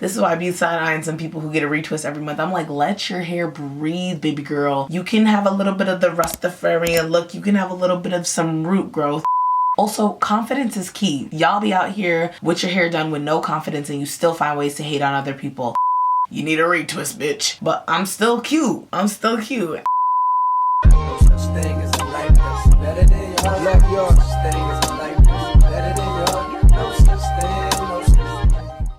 This is why I be side-eyeing some people who get a retwist every month. I'm like, let your hair breathe, baby girl. You can have a little bit of the Rastafarian look. You can have a little bit of some root growth. Also, confidence is key. Y'all be out here with your hair done with no confidence and you still find ways to hate on other people. You need a retwist, bitch. But I'm still cute. I'm still cute. No such thing as a life that's better than yours. Love yours. No such thing as a life that's better than yours. No such thing, no such thing.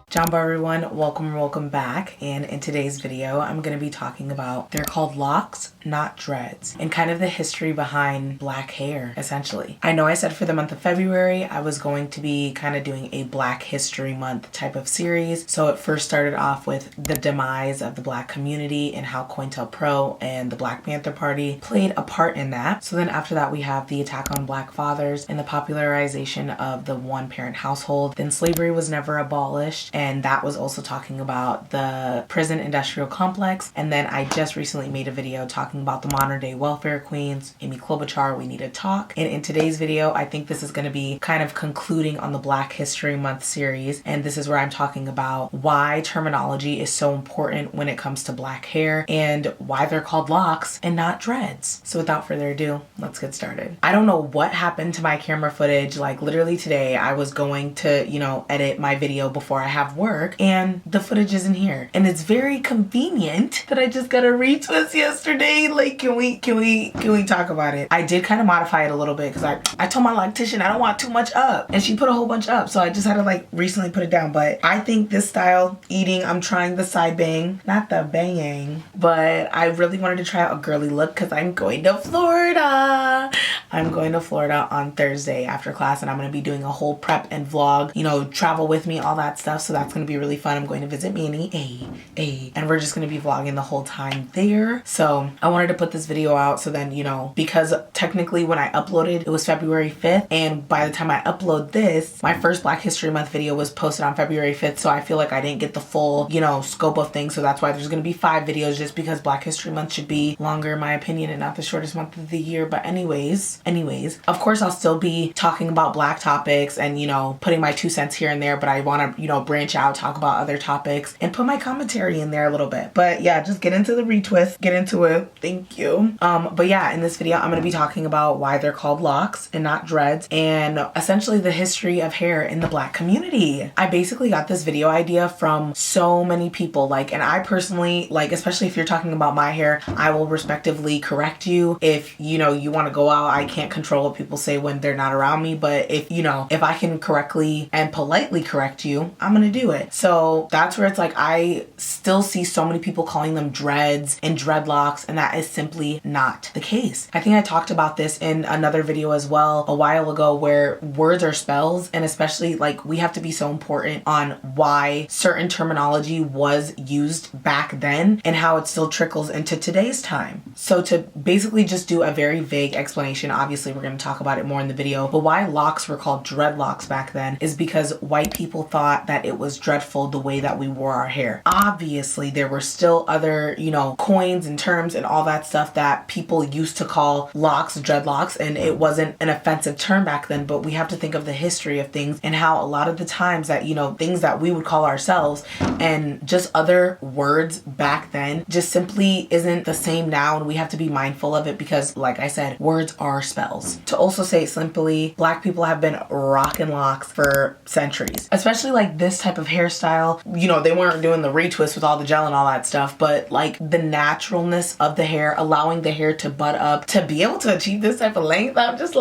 Jumbo everyone, welcome back. And in today's video, I'm going to be talking about, they're called locks, not dreads, and kind of the history behind black hair, essentially. I know I said for the month of February, I was going to be kind of doing a Black History Month type of series. So it first started off with the demise of the Black community and how COINTELPRO and the Black Panther Party played a part in that. So then after that, we have the attack on Black fathers and the popularization of the one-parent household. Then slavery was never abolished, and that was also talking about the prison industrial complex. And then I just recently made a video talking about the modern day welfare queens, Amy Klobuchar, We Need to Talk. And in today's video, I think this is going to be kind of concluding on the Black History Month series. And this is where I'm talking about why terminology is so important when it comes to black hair and why they're called locks and not dreads. So without further ado, let's get started. I don't know what happened to my camera footage. Like literally today, I was going to, edit my video before I have work and the footage isn't here. And it's very convenient that I just got a retwist yesterday. Like, can we talk about it? I did kind of modify it a little bit because I told my loctician I don't want too much up, and she put a whole bunch up, so I just had to recently put it down. But I think this style eating, I'm trying the side bang, not the banging, but I really wanted to try out a girly look because I'm going to Florida. I'm going to Florida on Thursday after class, and I'm going to be doing a whole prep and vlog, travel with me, all that stuff. So that's going to be really fun. I'm going to visit Manny, and we're just going to be vlogging the whole time there. So I wanted to put this video out so then, because technically when I uploaded, it was February 5th. And by the time I upload this, my first Black History Month video was posted on February 5th. So I feel like I didn't get the full, scope of things. So that's why there's going to be 5 videos, just because Black History Month should be longer in my opinion and not the shortest month of the year. But anyways, of course I'll still be talking about black topics and, putting my 2 cents here and there, but I want to, branch out, talk about other topics and put my commentary in there a little bit. But yeah, just get into the retwist, get into it. Thank you. But yeah, in this video, I'm going to be talking about why they're called locks and not dreads, and essentially the history of hair in the Black community. I basically got this video idea from so many people, and I personally, especially if you're talking about my hair, I will respectively correct you. If, you want to go out, I can't control what people say when they're not around me, but if I can correctly and politely correct you, I'm going to do it. So that's where it's I still see so many people calling them dreads and dreadlocks, and that is simply not the case. I think I talked about this in another video as well a while ago, where words are spells, and especially we have to be so important on why certain terminology was used back then and how it still trickles into today's time. So to basically just do a very vague explanation, obviously we're going to talk about it more in the video, but why locks were called dreadlocks back then is because white people thought that it was dreadful the way that we wore our hair. Obviously there were still other, coins and terms and all that stuff that people used to call locks, dreadlocks, and it wasn't an offensive term back then, but we have to think of the history of things and how a lot of the times that, things that we would call ourselves and just other words back then just simply isn't the same now, and we have to be mindful of it because, like I said, words are spells. To also say it simply, Black people have been rocking locks for centuries, especially this type of hairstyle. They weren't doing the retwist with all the gel and all that stuff, but the naturalness of the hair, allowing the hair to butt up to be able to achieve this type of length, I'm just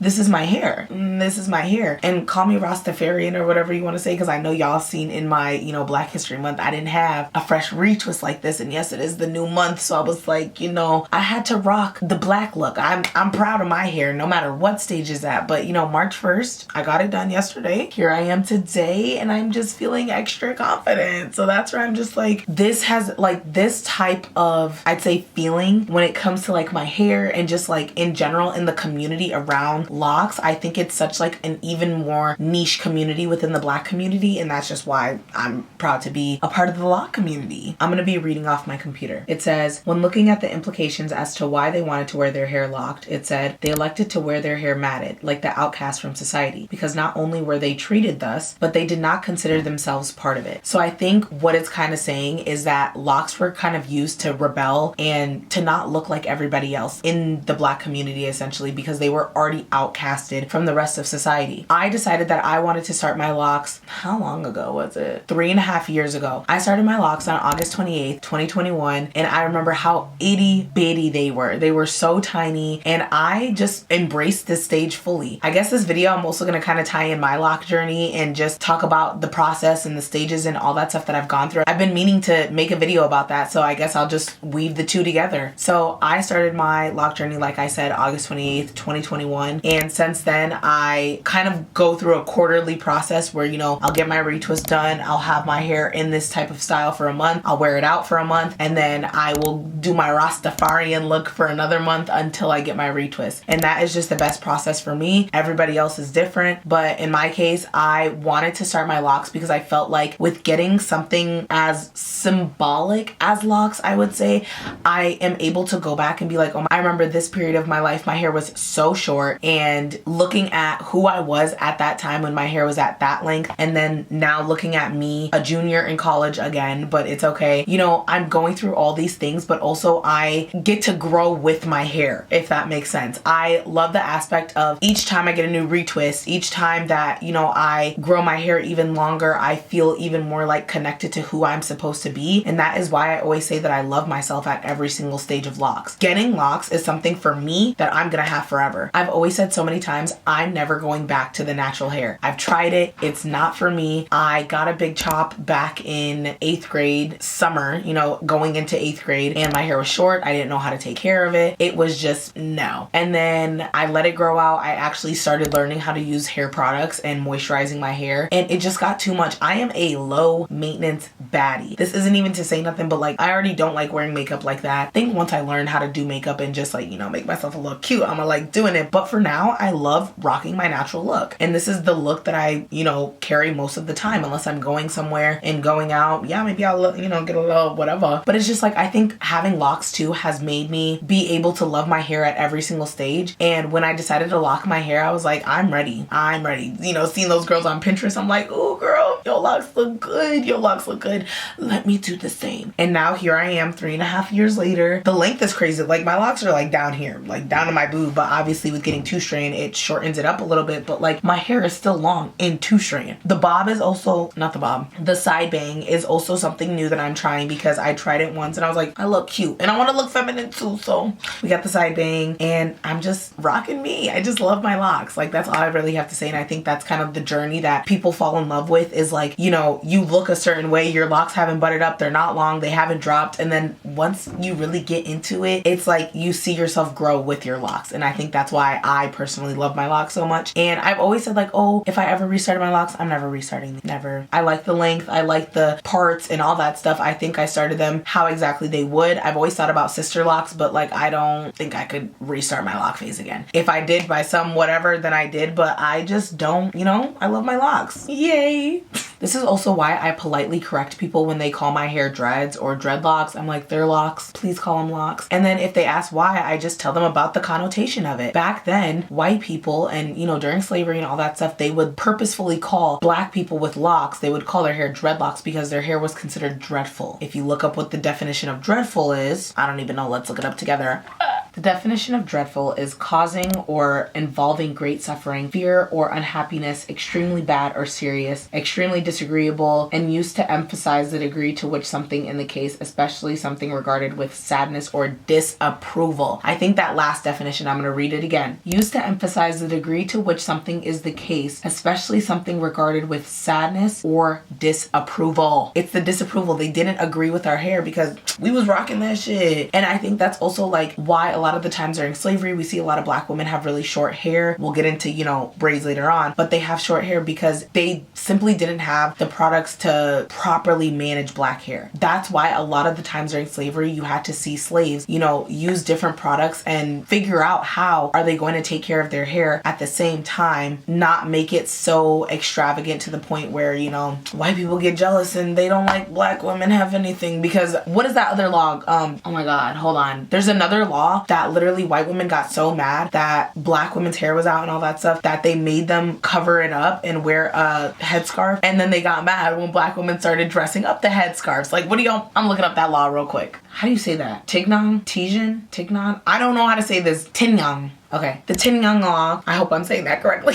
this is my hair. This is my hair. And call me Rastafarian or whatever you want to say, because I know y'all seen in my, Black History Month, I didn't have a fresh retwist like this. And yes, it is the new month. So I was I had to rock the black look. I'm proud of my hair no matter what stage it's at. But March 1st, I got it done yesterday. Here I am today, and I'm just feeling extra confident. So that's where I'm just this has this type of, I'd say, feeling when it comes to my hair and just in general in the community around locks. I think it's such an even more niche community within the Black community, and that's just why I'm proud to be a part of the lock community. I'm going to be reading off my computer. It says, when looking at the implications as to why they wanted to wear their hair locked, it said they elected to wear their hair matted, like the outcast from society, because not only were they treated thus, but they did not consider consider themselves part of it. So I think what it's kind of saying is that locks were kind of used to rebel and to not look like everybody else in the Black community, essentially, because they were already outcasted from the rest of society. I decided that I wanted to start my locks. How long ago was it? 3.5 years ago. I started my locks on August 28th, 2021, and I remember how itty bitty they were. They were so tiny, and I just embraced this stage fully. I guess this video I'm also going to kind of tie in my lock journey and just talk about the process and the stages and all that stuff that I've gone through. I've been meaning to make a video about that, so I guess I'll just weave the two together. So I started my lock journey, like I said, August 28th, 2021, and since then I kind of go through a quarterly process where, you know, I'll get my retwist done, I'll have my hair in this type of style for a month, I'll wear it out for a month, and then I will do my Rastafarian look for another month until I get my retwist. And that is just the best process for me. Everybody else is different, but in my case, I wanted to start my locks because I felt like with getting something as symbolic as locks, I would say, I am able to go back and be like, oh, I remember this period of my life, my hair was so short, and looking at who I was at that time when my hair was at that length, and then now looking at me, a junior in college again, but it's okay. You know, I'm going through all these things, but also I get to grow with my hair, if that makes sense. I love the aspect of each time I get a new retwist, each time that, you know, I grow my hair even longer, I feel even more like connected to who I'm supposed to be. And that is why I always say that I love myself at every single stage of locks. Getting locks is something for me that I'm gonna have forever. I've always said so many times, I'm never going back to the natural hair. I've tried it, it's not for me. I got a big chop back in 8th grade summer, you know, going into 8th grade, and my hair was short. I didn't know how to take care of it. It was just no. And then I let it grow out. I actually started learning how to use hair products and moisturizing my hair, and it just got too much. I am a low maintenance baddie. This isn't even to say nothing, but like, I already don't like wearing makeup like that. I think once I learned how to do makeup and just like, you know, make myself a little cute, I'm gonna like doing it. But for now, I love rocking my natural look. And this is the look that I, you know, carry most of the time, unless I'm going somewhere and going out. Yeah, maybe I'll, you know, get a little whatever. But it's just like, I think having locks too has made me be able to love my hair at every single stage. And when I decided to lock my hair, I was like, I'm ready. I'm ready. You know, seeing those girls on Pinterest, I'm like, oh girl, your locks look good. Your locks look good. Let me do the same. And now here I am 3.5 years later. The length is crazy. Like my locks are like down here, like down to my boob, but obviously with getting 2-strand, it shortens it up a little bit, but like my hair is still long in 2-strand. The bob is also, not the bob, the side bang is also something new that I'm trying because I tried it once and I was like, I look cute and I want to look feminine too. So we got the side bang and I'm just rocking me. I just love my locks. Like that's all I really have to say. And I think that's kind of the journey that people fall in love with is like, you know, you look a certain way, your locks haven't buttered up, they're not long, they haven't dropped. And then once you really get into it, it's like you see yourself grow with your locks. And I think that's why I personally love my locks so much. And I've always said like, oh, if I ever restarted my locks, I'm never restarting them. Never. I like the length. I like the parts and all that stuff. I think I started them how exactly they would. I've always thought about sister locks, but like, I don't think I could restart my lock phase again. If I did by some whatever, then I did, but I just don't, you know, I love my locks. Yay. This is also why I politely correct people when they call my hair dreads or dreadlocks. I'm like, they're locks. Please call them locks. And then if they ask why, I just tell them about the connotation of it. Back then, white people and, you know, during slavery and all that stuff, they would purposefully call black people with locks, they would call their hair dreadlocks because their hair was considered dreadful. If you look up what the definition of dreadful is, I don't even know, let's look it up together. The definition of dreadful is causing or involving great suffering, fear or unhappiness, extremely bad or serious, extremely disagreeable, and used to emphasize the degree to which something in the case, especially something regarded with sadness or disapproval. I think that last definition, I'm going to read it again. Used to emphasize the degree to which something is the case, especially something regarded with sadness or disapproval. It's the disapproval. They didn't agree with our hair because we was rocking that shit. And I think that's also like why a lot of the times during slavery, we see a lot of black women have really short hair. We'll get into, you know, braids later on, but they have short hair because they simply didn't have the products to properly manage black hair. That's why a lot of the times during slavery, you had to see slaves, you know, use different products and figure out how are they going to take care of their hair at the same time, not make it so extravagant to the point where, you know, white people get jealous and they don't like black women have anything. Because what is that other law? Oh my God, hold on. There's another law that literally white women got so mad that black women's hair was out and all that stuff that they made them cover it up and wear a headscarf. And then they got mad when black women started dressing up the headscarves. Like, what do y'all, I'm looking up that law real quick. How do you say that? Tignon? I don't know how to say this. Tignon. Okay. The Tignon Law, I hope I'm saying that correctly,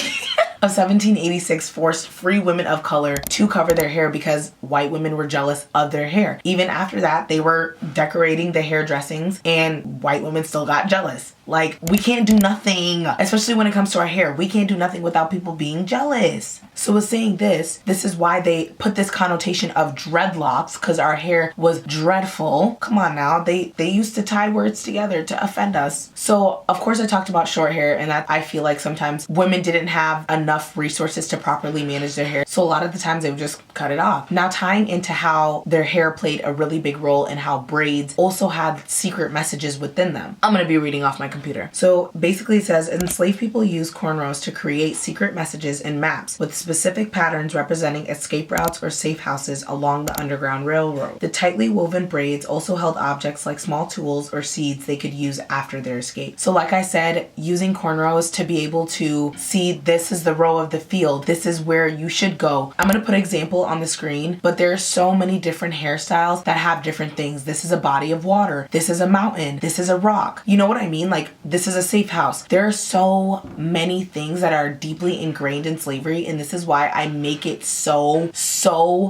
of 1786 forced free women of color to cover their hair because white women were jealous of their hair. Even after that, they were decorating the hair dressings and white women still got jealous. Like, we can't do nothing, especially when it comes to our hair. We can't do nothing without people being jealous. So with saying this is why they put this connotation of dreadlocks, because our hair was dreadful. Come on now. They used to tie words together to offend us. So of course I talked about short hair, and that I feel like sometimes women didn't have enough resources to properly manage their hair. So a lot of the times they would just cut it off. Now, tying into how their hair played a really big role in how braids also had secret messages within them. I'm going to be reading off my computer. So basically it says, enslaved people used cornrows to create secret messages and maps with specific patterns representing escape routes or safe houses along the Underground Railroad. The tightly woven braids also held objects like small tools or seeds they could use after their escape. So like I said, using cornrows to be able to see this is the row of the field, this is where you should go. I'm going to put an example on the screen, but there are so many different hairstyles that have different things. This is a body of water. This is a mountain. This is a rock. You know what I mean? Like, this is a safe house. There are so many things that are deeply ingrained in slavery, and this is why I make it so,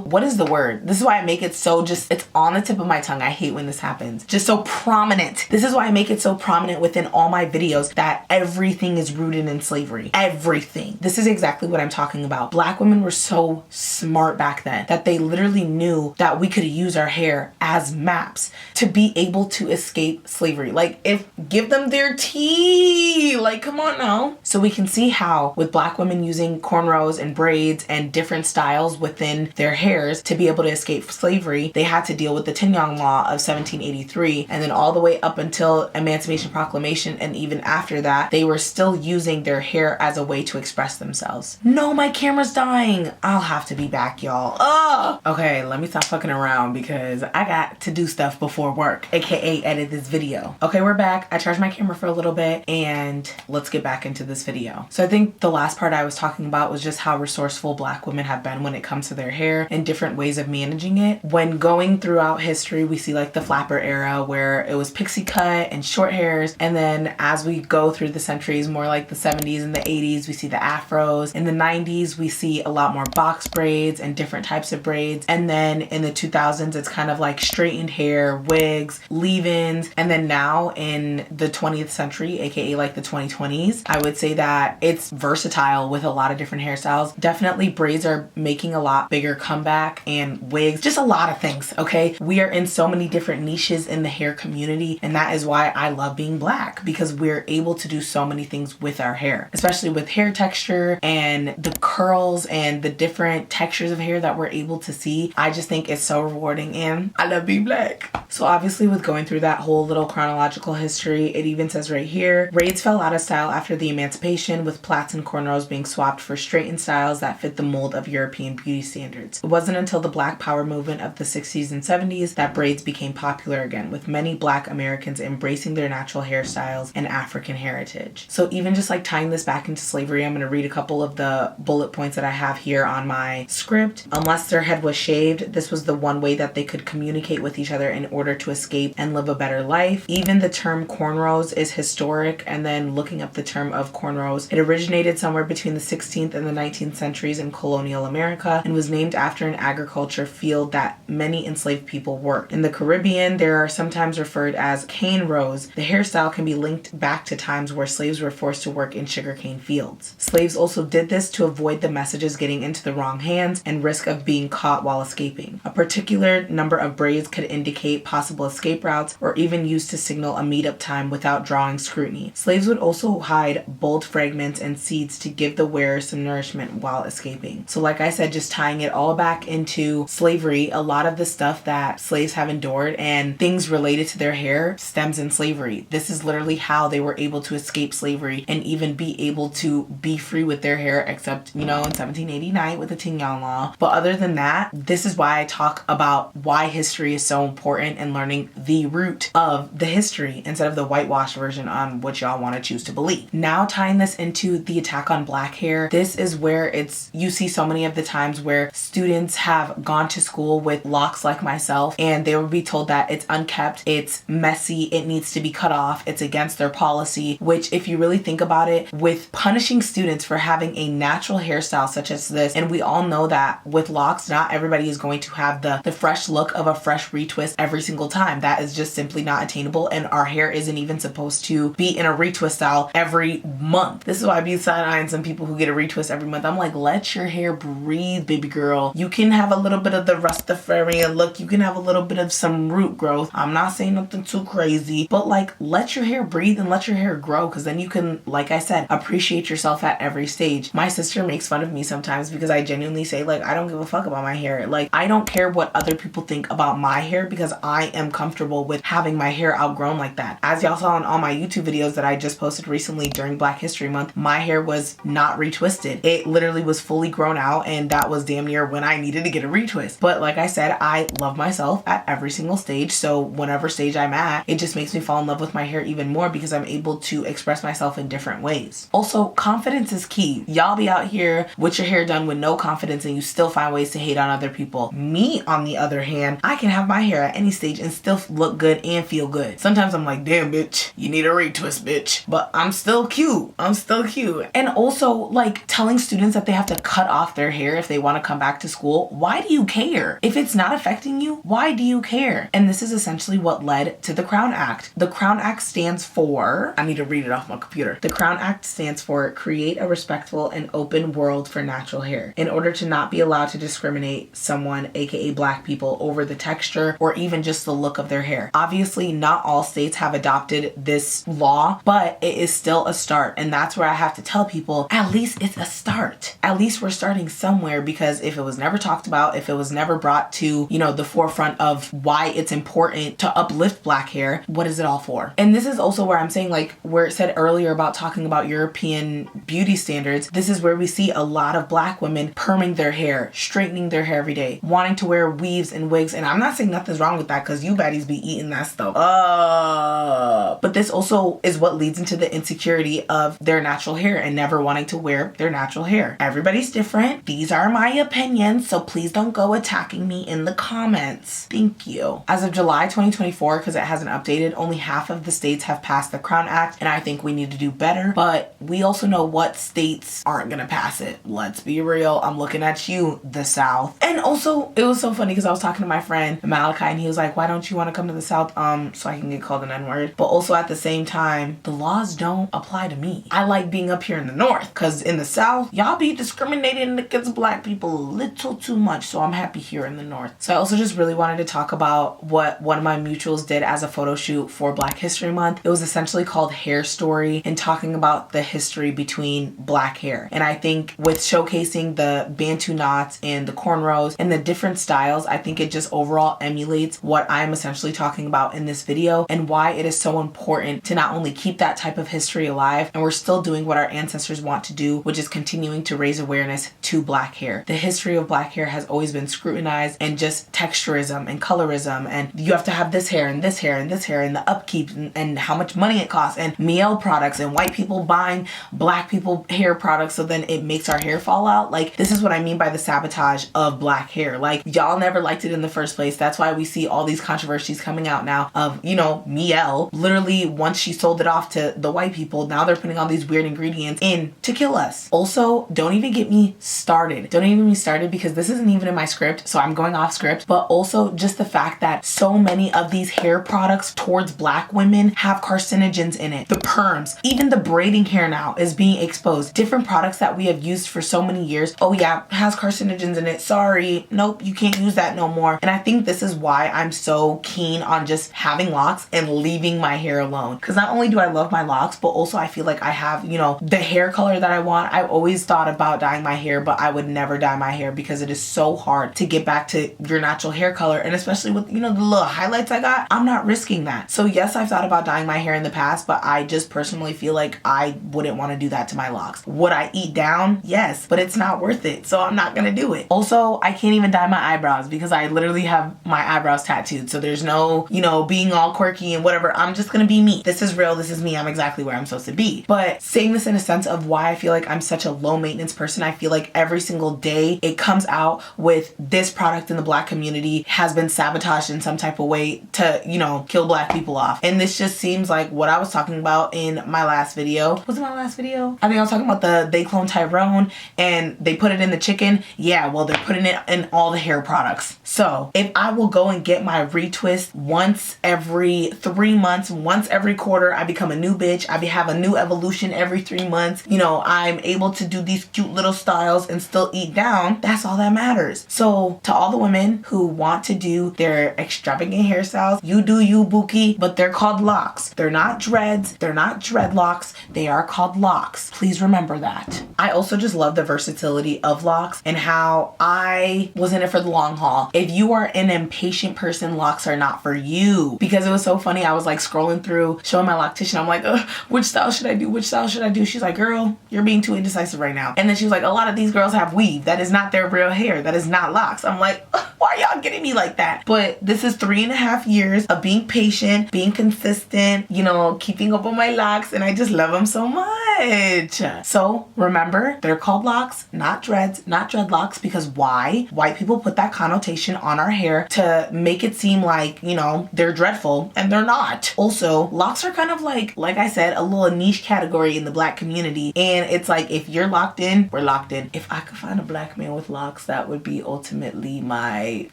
what is the word? This is why I make it so just, it's on the tip of my tongue. I hate when this happens. Just so prominent. This is why I make it so prominent within all my videos that everything is rooted in slavery. Everything. This is exactly what I'm talking about. Black women were so smart back then that they literally knew that we could use our hair as maps to be able to escape slavery. Like, give them their tea. Like, come on now. So we can see how with black women using cornrows and braids and different styles within their hairs to be able to escape slavery, they had to deal with the Tignon Law of 1783, and then all the way up until Emancipation Proclamation, and even after that, they were still using their hair as a way to express themselves. No, my camera's dying. I'll have to be back, y'all. Ugh. Okay, let me stop fucking around because I got to do stuff before work, aka edit this video. Okay, we're back. I charged my camera for a little bit, and let's get back into this video. So I think the last part I was talking about was just how resourceful black women have been when it comes to their hair and different ways of managing it. When going throughout history, we see like the flapper era where it was pixie cut and short hairs, and then as we go through the centuries, more like the 70s and the 80s, we see the afros. In the 90s, we see a lot more box braids and different types of braids, and then in the 2000s, it's kind of like straightened hair, wigs, leave-ins, and then now in the 20th century, aka like the 2020s, I would say that it's versatile with a lot of different hairstyles. Definitely braids are making a lot bigger comeback, and wigs, just a lot of things, okay? We are in so many different niches in the hair community, and that is why I love being black, because we're able to do so many things with our hair, especially with hair texture and the curls and the different textures of hair that we're able to see. I just think it's so rewarding, and I love being black. So obviously with going through that whole little chronological history, it even says right here, braids fell out of style after the emancipation, with plaits and cornrows being swapped for straightened styles that fit the mold of European beauty standards. It wasn't until the Black Power movement of the 60s and 70s that braids became popular again, with many Black Americans embracing their natural hairstyles and African heritage. So even just like tying this back into slavery, I'm going to read a couple of the bullet points that I have here on my script. Unless their head was shaved, this was the one way that they could communicate with each other in order to escape and live a better life. Even the term cornrows is historic, and then looking up the term of cornrows, it originated somewhere between the 16th and the 19th centuries in colonial America and was named after an agriculture field that many enslaved people worked. In the Caribbean, they are sometimes referred as cane rows. The hairstyle can be linked back to times where slaves were forced to work in sugarcane fields. Slaves also did this to avoid the messages getting into the wrong hands and risk of being caught while escaping. A particular number of braids could indicate possible escape routes or even used to signal a meetup time without drawing scrutiny. Slaves would also hide bold fragments and seeds to give the wearer some nourishment while escaping. So like I said, just tying it all back into slavery, a lot lot of the stuff that slaves have endured and things related to their hair stems in slavery. This is literally how they were able to escape slavery and even be able to be free with their hair, except, you know, in 1789 with the Tignon Law. But other than that, this is why I talk about why history is so important and learning the root of the history instead of the whitewashed version on what y'all want to choose to believe. Now tying this into the attack on black hair, this is where you see so many of the times where students have gone to school with locks like myself and they will be told that it's unkept, it's messy, it needs to be cut off, it's against their policy, which if you really think about it, with punishing students for having a natural hairstyle such as this, and we all know that with locks, not everybody is going to have the fresh look of a fresh retwist every single time. That is just simply not attainable, and our hair isn't even supposed to be in a retwist style every month. This is why I be side-eyeing some people who get a retwist every month. I'm like, let your hair breathe, baby girl. You can have a little bit of the Rastafarian look. You can have a little bit of some root growth. I'm not saying nothing too crazy, but like, let your hair breathe and let your hair grow, because then you can, like I said, appreciate yourself at every stage. My sister makes fun of me sometimes because I genuinely say, like, I don't give a fuck about my hair. Like, I don't care what other people think about my hair because I am comfortable with having my hair outgrown like that. As y'all saw in all my YouTube videos that I just posted recently during Black History Month, my hair was not retwisted. It literally was fully grown out, and that was damn near when I needed to get a retwist. But like I said, I love myself at every single stage, so whatever stage I'm at, it just makes me fall in love with my hair even more because I'm able to express myself in different ways. Also, confidence is key. Y'all be out here with your hair done with no confidence and you still find ways to hate on other people. Me, on the other hand, I can have my hair at any stage and still look good and feel good. Sometimes I'm like, damn bitch, you need a retwist, bitch. But I'm still cute. I'm still cute. And also, like, telling students that they have to cut off their hair if they want to come back to school. Why do you care? If it's not affecting you, why do you care? And this is essentially what led to the Crown Act. The Crown Act stands for, I need to read it off my computer. The Crown Act stands for create a respectful and open world for natural hair. In order to not be allowed to discriminate someone, aka black people, over the texture or even just the look of their hair. Obviously, not all states have adopted this law, but it is still a start. And that's where I have to tell people, at least it's a start. At least we're starting somewhere, because if it was never talked about, if it was never brought to, you know, the forefront of why it's important to uplift black hair, what is it all for? And this is also where I'm saying, like, where it said earlier about talking about European beauty standards, this is where we see a lot of black women perming their hair, straightening their hair every day, wanting to wear weaves and wigs. And I'm not saying nothing's wrong with that, because you baddies be eating that stuff up. But this also is what leads into the insecurity of their natural hair and never wanting to wear their natural hair. Everybody's different. These are my opinions, so please don't go attacking me in the comments. Thank you. As of July 2024, because it hasn't updated, only half of the states have passed the Crown Act, and I think we need to do better. But we also know what states aren't gonna pass it. Let's be real. I'm looking at you, the South. And also, it was so funny because I was talking to my friend Malachi, and he was like, why don't you want to come to the South so I can get called an N-word? But also at the same time, the laws don't apply to me. I like being up here in the North, because in the South, y'all be discriminating against black people a little too much, so I'm happy here in the North. So I also just really wanted to talk about what one of my mutuals did as a photo shoot for Black History Month. It was essentially called Hair Story, and talking about the history between black hair. And I think with showcasing the Bantu knots and the cornrows and the different styles, I think it just overall emulates what I'm essentially talking about in this video, and why it is so important to not only keep that type of history alive, and we're still doing what our ancestors want to do, which is continuing to raise awareness to black hair. The history of black hair has always been scrutinized, and just texturism and colorism, and you have to have this hair and this hair and this hair, and the upkeep and how much money it costs, and Miel products, and white people buying black people hair products so then it makes our hair fall out. Like, this is what I mean by the sabotage of black hair. Like, y'all never liked it in the first place. That's why we see all these controversies coming out now of, you know, Miel. Literally, once she sold it off to the white people, now they're putting all these weird ingredients in to kill us. Also, don't even get me started. Don't even get me started, because this isn't even in my script, so I'm going off script. But also just the fact that so many of these hair products towards black women have carcinogens in it. The perms, even the braiding hair now is being exposed. Different products that we have used for so many years. Oh yeah, has carcinogens in it. Sorry, nope, you can't use that no more. And I think this is why I'm so keen on just having locks and leaving my hair alone. Because not only do I love my locks, but also I feel like I have, you know, the hair color that I want. I've always thought about dyeing my hair, but I would never dye my hair because it is so hard to get back to with your natural hair color, and especially with, you know, the little highlights I got, I'm not risking that. So yes, I've thought about dyeing my hair in the past, but I just personally feel like I wouldn't want to do that to my locks. Would I eat down? Yes, but it's not worth it, so I'm not gonna do it. Also, I can't even dye my eyebrows because I literally have my eyebrows tattooed, so there's no, you know, being all quirky and whatever. I'm just gonna be me. This is real, this is me, I'm exactly where I'm supposed to be. But saying this in a sense of why I feel like I'm such a low maintenance person, I feel like every single day it comes out with this product in the Black community has been sabotaged in some type of way to, you know, kill Black people off. And this just seems like what I was talking about in my last video. Was it my last video? I think I was talking about they clone Tyrone and they put it in the chicken. Yeah, well, they're putting it in all the hair products. So if I will go and get my retwist once every 3 months, once every quarter, I become a new bitch. I have a new evolution every 3 months. You know, I'm able to do these cute little styles and still eat down. That's all that matters. So to all the women who want to do their extravagant hairstyles, you do you, Bookie, but they're called locks. They're not dreads. They're not dreadlocks. They are called locks. Please remember that. I also just love the versatility of locks and how I was in it for the long haul. If you are an impatient person, locks are not for you. Because it was so funny. I was like scrolling through, showing my loctician. I'm like, which style should I do? Which style should I do? She's like, girl, you're being too indecisive right now. And then she was like, a lot of these girls have weave. That is not their real hair. That is not locks. I'm like, why are y'all getting me like that? But this is 3.5 years of being patient, being consistent, you know, keeping up with my locks, and I just love them so much. So remember, they're called locks, not dreads, not dreadlocks, because why? White people put that connotation on our hair to make it seem like, you know, they're dreadful, and they're not. Also, locks are kind of like I said, a little niche category in the Black community, and it's like, if you're locked in, we're locked in. If I could find a Black man with locks, that would be ultimately my,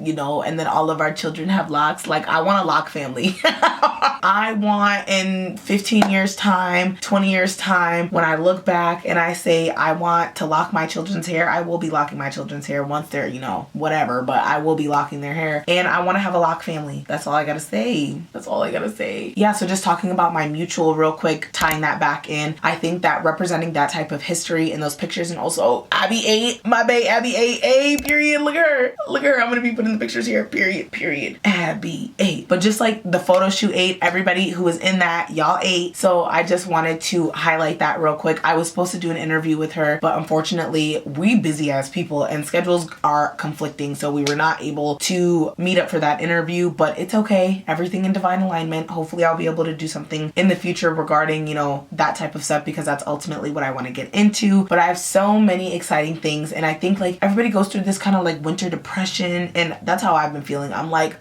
you know, and then all of our children have locks. Like, I want a lock family. I want in 15 years time, 20 years time, when I look back and I say I want to lock my children's hair, I will be locking my children's hair once they're, you know, whatever, but I will be locking their hair. And I want to have a lock family. That's all I gotta say. That's all I gotta say. Yeah, so just talking about my mutual real quick, tying that back in, I think that representing that type of history in those pictures, and also Abby 8, my bae Abby 8, period, look at her. Look at her, I'm gonna be putting the pictures here, period. Abby 8. But just like the photo shoot 8, everybody who was in that, y'all 8. So I just wanted to highlight that real quick. I was supposed to do an interview with her, but unfortunately we busy as people and schedules are conflicting, so we were not able to meet up for that interview, but it's okay. Everything in divine alignment. Hopefully I'll be able to do something in the future regarding, you know, that type of stuff, because that's ultimately what I want to get into. But I have so many exciting things, and I think like everybody goes through this kind of like winter depression, and that's how I've been feeling. I'm like,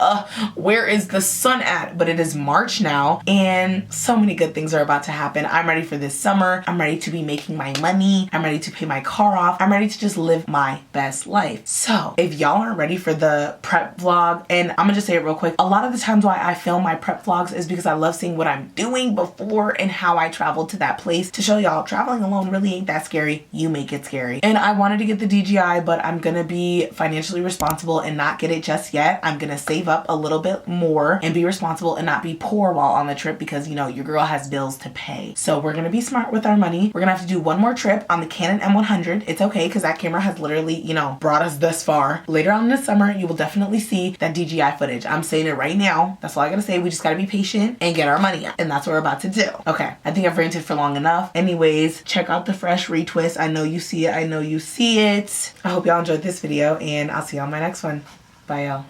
where is the sun at? But it is March now, and so many good things are about to happen. I'm ready for this summer. I'm ready to be making my money. I'm ready to pay my car off. I'm ready to just live my best life. So if y'all aren't ready for the prep vlog, and I'm gonna just say it real quick, a lot of the times why I film my prep vlogs is because I love seeing what I'm doing before and how I traveled to that place to show y'all traveling alone really ain't that scary. You make it scary. And I wanted to get the DGI, but I'm gonna be financially responsible and not get it just yet. I'm gonna save up a little bit more and be responsible and not be poor while on the trip, because, you know, your girl has bills to pay. So we're gonna be smart with our money. We're gonna have to do one more trip on the Canon M100. It's okay, because that camera has literally, you know, brought us this far. Later on in the summer, you will definitely see that DGI footage. I'm saying it right now. That's all I gotta say. We just gotta be patient and get our money up. And that's what we're about to do. Okay, I think I've ranted for long enough. Anyways, check out the fresh retwist. I know you see it. I know you see it. I hope y'all enjoyed this video, and I'll see you on my next one. Bye, y'all.